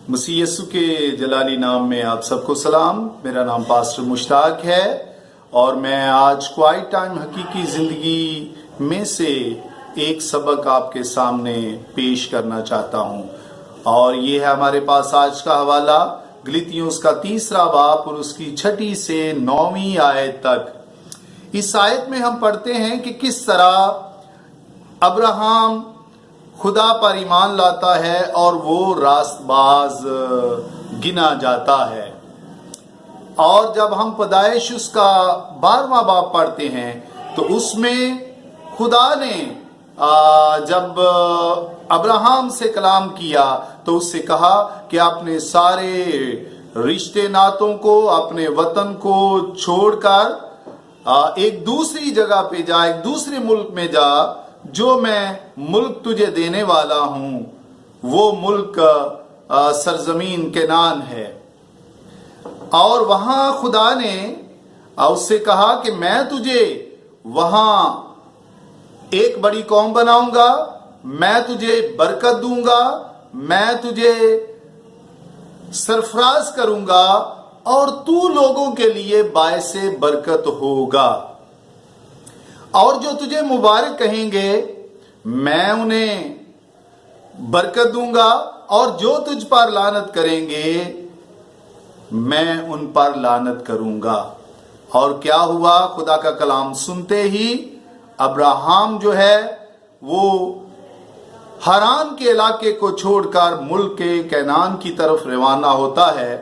मसीह यस्सु के जलाली नाम में आप सबको सलाम। मेरा नाम पास्टर मुश्ताक है और मैं आज क्वाइट टाइम हकीकी ज़िंदगी में से एक सबक आपके सामने पेश करना चाहता हूँ और ये है हमारे पास आज का हवाला गलीतियों उसका 3 बाब और उसकी 6 से 9 आयत तक। इस आयत में हम पढ़ते हैं कि किस तरह अब्राहम खुदा पर ईमान लाता है और वो रास्तबाज गिना जाता है। और जब हम पैदाइश उसका 12वां बाब पढ़ते हैं तो उसमें खुदा ने जब अब्राहम से कलाम किया तो उससे कहा कि अपने सारे रिश्ते नातों को, अपने वतन को छोड़कर एक दूसरी जगह पे जा, एक दूसरे मुल्क में जा, जो मैं मुल्क तुझे देने वाला हूं। वो मुल्क सरजमीन केनान है। और वहां खुदा ने उससे कहा कि मैं तुझे वहां एक बड़ी कौम बनाऊंगा, मैं तुझे बरकत दूंगा, मैं तुझे सरफराज करूंगा और तू लोगों के लिए बायसे बरकत होगा। और जो तुझे मुबारक कहेंगे मैं उन्हें बरकत दूंगा और जो तुझ पर लानत करेंगे मैं उन पर लानत करूंगा। और क्या हुआ? खुदा का कलाम सुनते ही अब्राहम जो है वो हारान के इलाके को छोड़कर मुल्क के कैनान की तरफ रवाना होता है।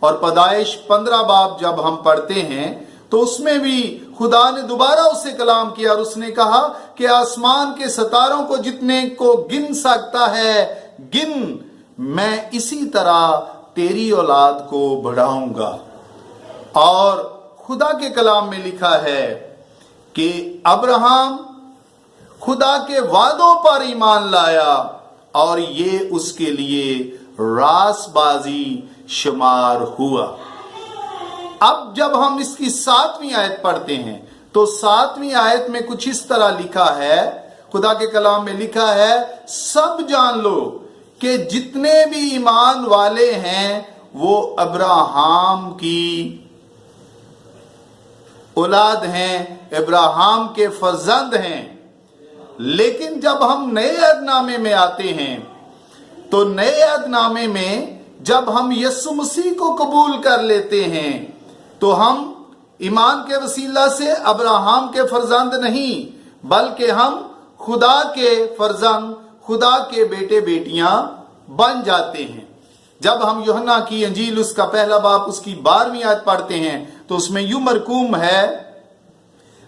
और पैदाइश 15 बाब जब हम पढ़ते हैं तो उसमें भी खुदा ने दोबारा उससे कलाम किया और उसने कहा कि आसमान के सितारों को जितने को गिन सकता है गिन, मैं इसी तरह तेरी औलाद को बढ़ाऊंगा। और खुदा के कलाम में लिखा है कि अब्राहम खुदा के वादों पर ईमान लाया और ये उसके लिए रासबाजी शुमार हुआ। अब जब हम इसकी 7वीं आयत पढ़ते हैं तो 7वीं आयत में कुछ इस तरह लिखा है, खुदा के कलाम में लिखा है, सब जान लो कि जितने भी ईमान वाले हैं वो अब्राहम की औलाद हैं, अब्राहम के फर्जंद हैं। लेकिन जब हम नए अहदनामे में आते हैं तो नए अहदनामे में जब हम यीशु मसीह को कबूल कर लेते हैं तो हम ईमान के वसीला से अब्राहम के फर्जंद नहीं बल्कि हम खुदा के फर्जंद, खुदा के बेटे बेटियां बन जाते हैं। जब हम यूहन्ना की अंजील उसका 1 बाब उसकी 12वीं आयत पढ़ते हैं तो उसमें यूं मरकूम है,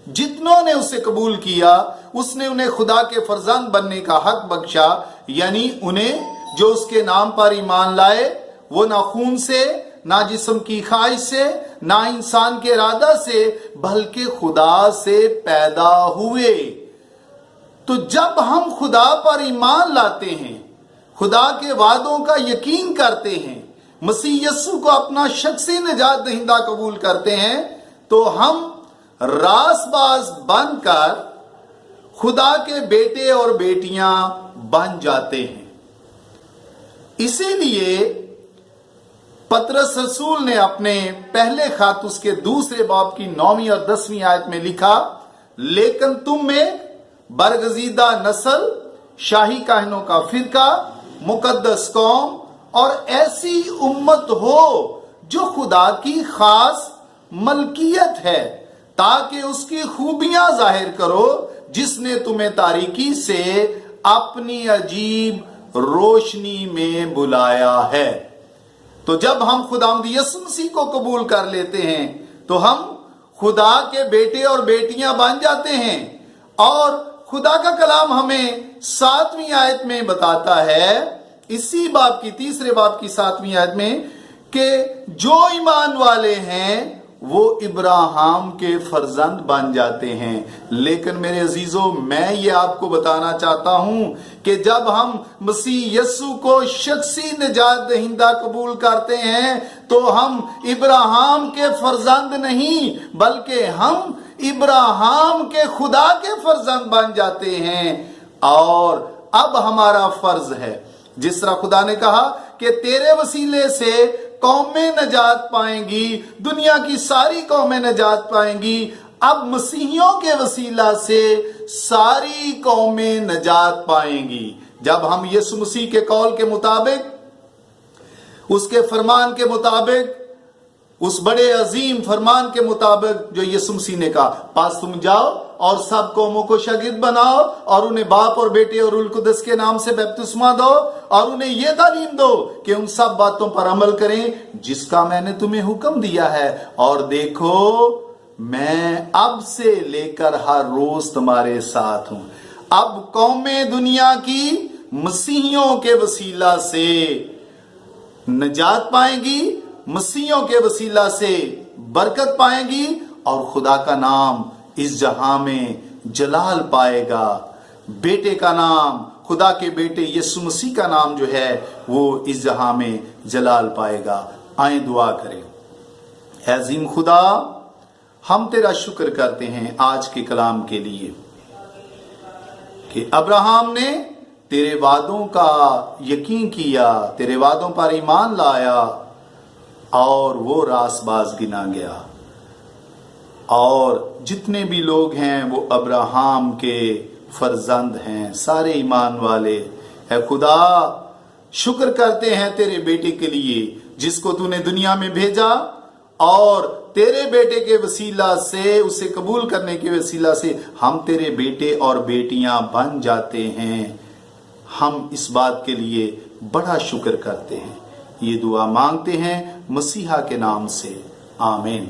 जितनों ने उसे कबूल किया उसने उन्हें खुदा के फर्जंद बनने का हक बख्शा, यानी उन्हें जो उसके नाम पर ईमान लाए वो ना खून से, ना जिस्म की ख्वाहिश से, ना इंसान के इरादा से, बल्कि खुदा से पैदा हुए। तो जब हम खुदा पर ईमान लाते हैं, खुदा के वादों का यकीन करते हैं, मसीह यस्सु को अपना शख्सी निजात दहिंदा कबूल करते हैं, तो हम रासबाज बनकर खुदा के बेटे और बेटियां बन जाते हैं। इसीलिए पतरस रसूल ने अपने पहले खत उसके 2 बाब की 9वीं और 10वीं आयत में लिखा, लेकिन तुम में बरगजीदा नस्ल, शाही काहिनों का फिरका, मुकद्दस कौम और ऐसी उम्मत हो जो खुदा की खास मलकियत है, ताकि उसकी खूबियां जाहिर करो जिसने तुम्हें तारीकी से अपनी अजीब रोशनी में बुलाया है। तो जब हम खुदावंद यीशु मसीह को कबूल कर लेते हैं तो हम खुदा के बेटे और बेटियां बन जाते हैं। और खुदा का कलाम हमें 7वीं आयत में बताता है, इसी बाब की 3 बाब की 7वीं आयत में, कि जो ईमान वाले हैं वो इब्राहिम के फर्जंद बन जाते हैं। लेकिन मेरे अजीजों, मैं ये आपको बताना चाहता हूं कि जब हम मसीह यस्सु को शख्सी निजात दहिंदा कबूल करते हैं तो हम इब्राहिम के फर्जंद नहीं बल्कि हम इब्राहिम के खुदा के फर्जंद बन जाते हैं। और अब हमारा फर्ज है, जिस तरह खुदा ने कहा कि तेरे वसीले से कौमें नजात पाएंगी, दुनिया की सारी कौमें नजात पाएंगी। अब मसीहियों के वसीला से सारी कौमें नजात पाएंगी। जब हम यीशु मसीह के कौल के मुताबिक, उसके फरमान के मुताबिक, उस बड़े अजीम फरमान के मुताबिक जो यीशु मसीह ने कहा, पास तुम जाओ और सब कौमों को शागिर्द बनाओ और उन्हें बाप और बेटे और रूह कुदस के नाम से बपतिस्मा दो और उन्हें यह तालीम दो कि उन सब बातों पर अमल करें जिसका मैंने तुम्हें हुक्म दिया है, और देखो मैं अब से लेकर हर रोज तुम्हारे साथ हूं। अब कौमें दुनिया की मसीहियों के वसीला से नजात पाएंगी, मसीहियों के वसीला से बरकत पाएंगी और खुदा का नाम इस जहां में जलाल पाएगा। बेटे का नाम, खुदा के बेटे यीशु मसीह का नाम जो है वो इस जहां में जलाल पाएगा। आए दुआ करें। ऐ अजीम खुदा, हम तेरा शुक्र करते हैं आज के कलाम के लिए कि अब्राहम ने तेरे वादों का यकीन किया, तेरे वादों पर ईमान लाया और वो रासबाज गिना गया। और जितने भी लोग हैं वो अब्राहम के फर्जंद हैं, सारे ईमान वाले। है खुदा, शुक्र करते हैं तेरे बेटे के लिए जिसको तूने दुनिया में भेजा, और तेरे बेटे के वसीला से, उसे कबूल करने के वसीला से हम तेरे बेटे और बेटियां बन जाते हैं। हम इस बात के लिए बड़ा शुक्र करते हैं। ये दुआ मांगते हैं मसीहा के नाम से, आमीन।